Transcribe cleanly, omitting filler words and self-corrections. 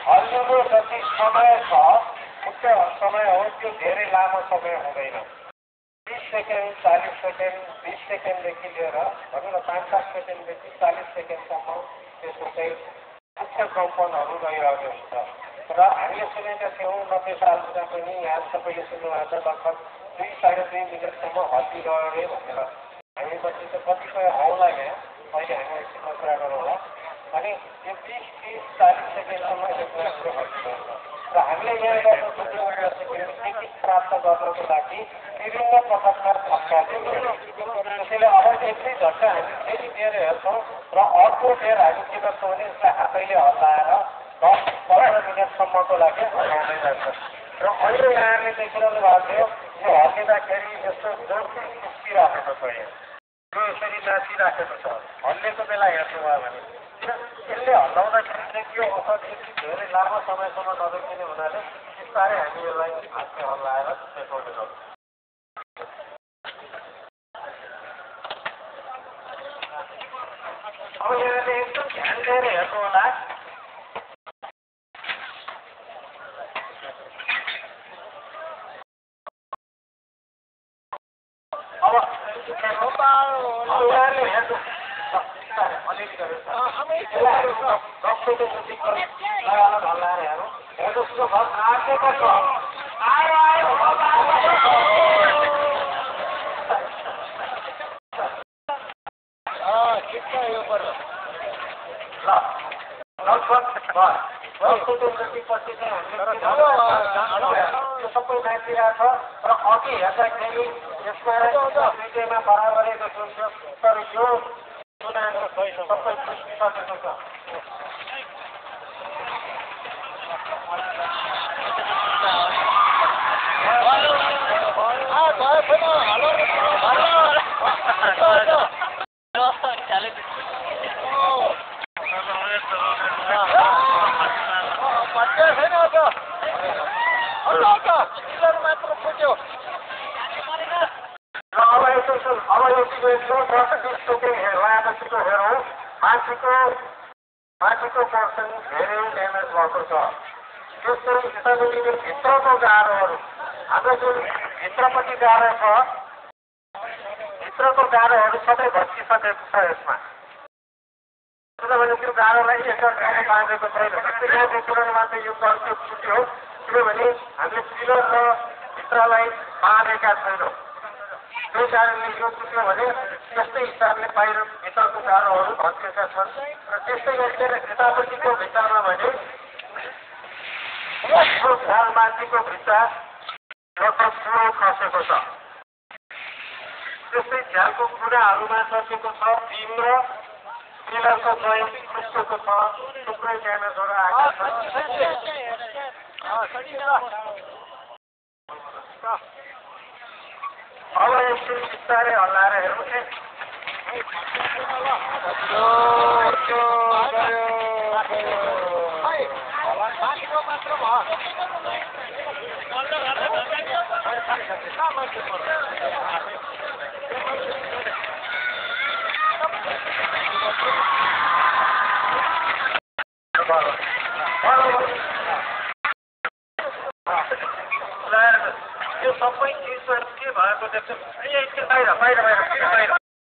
हल्लुको जति समय छ मुख्य समय हो त्यो धेरै लामो समय हुँदैन 30 सेकेन्ड 40 सेकेन्ड 20 सेकेन्डदेखि लिएर भनौँ न 5-7 सेकेन्डदेखि 40 सेकेन्डसम्म त्यसको चाहिँ मुख्य कम्पनहरू गइरहेको हुन्छ र हामीले सुनेका थियौँ 90 सालमा पनि यहाँ सबैले सुन्नुभएको छ लगभग 2-2.5 मिनटसम्म हल्दी गयो अरे भनेर हामी पछि त कतिपय हौला यहाँ अहिले हामी एकछिनमा कुरा गरौँला अनि यो 20-30-40 सेकेन्डसम्म यो कुराको हल्दी गर्छ र हामीले यहाँबाट प्राप्त गर्नको लागि विभिन्न प्रकारका धक्का दिन्छौँ त्यसैले अब यस्तै धक्का हामी फेरि दिएर हेर्छौँ र अर्को फेर हामीसित छ भने यसलाई हातैले हल्लाएर 10-15 मिनटसम्मको लागि हल्लाउँदै जान्छ र अहिले यहाँले देखिरहनु भएको थियो यो हल्लिँदाखेरि यस्तो जोडले उक्किराखेको छ यो यसरी नाचिराखेको छ हल्लेको बेला हेर्नुभयो भने यसले हल्लाउँदाखेरि चाहिँ त्यो असर धेरै लामो समयसम्म नदेखिने हुनाले बिस्तारै हामी यसलाई हातले हल्लाएर देखाउने गर्छौँ अब यहाँले एकदम ध्यान दिएर हेर्नु होला अब यहाँले हेर्नु हल्लाएर हेरौँ हेर्नुहोस् घर आँटेको छ पछि चाहिँ हामीले सबै नाचिरहेको छ र अघि हेर्दाखेरि यसमा दुईटैमा बराबरै देखिन्छ तर यो सुनाएको सबै सकेको छ अब यतिको लाएपछिको हेरौँ माथिको पोर्सन धेरै ड्यामेज भएको छ त्यसको यतापट्टिको भित्रको गाह्रोहरू हाम्रो जुन भित्रपट्टि गाह्रो छ भित्रको गाह्रोहरू सबै भत्किसकेको छ यसमा किनभने त्यो गाह्रोलाई एक ठाउँमा बाँधेको छैन त्यहाँको कुरामा चाहिँ यो गल्ती छुट्यो किनभने हामीले पिलर र भित्रलाई बाँधेका छैनौँ त्यही कारणले यो छुट्यो भने त्यस्तै हिसाबले बाहिर भित्रको गाह्रोहरू भत्केका छन् र त्यस्तै गरेर यतापट्टिको भित्तामा भने झ्याल माथिको भित्ता लगभग पुरो खसेको छ त्यस्तै झ्यालको कुराहरूमा सकेको छ बिम र पिलरको जोइन्ट खुस्केको छ थुप्रै ड्यामेजहरू आएका छन् अब एकछिन बिस्तारै हल्लाएर हेरौँ यो सबै चिजहरू के भएको देख्छ एकछिन बाहिर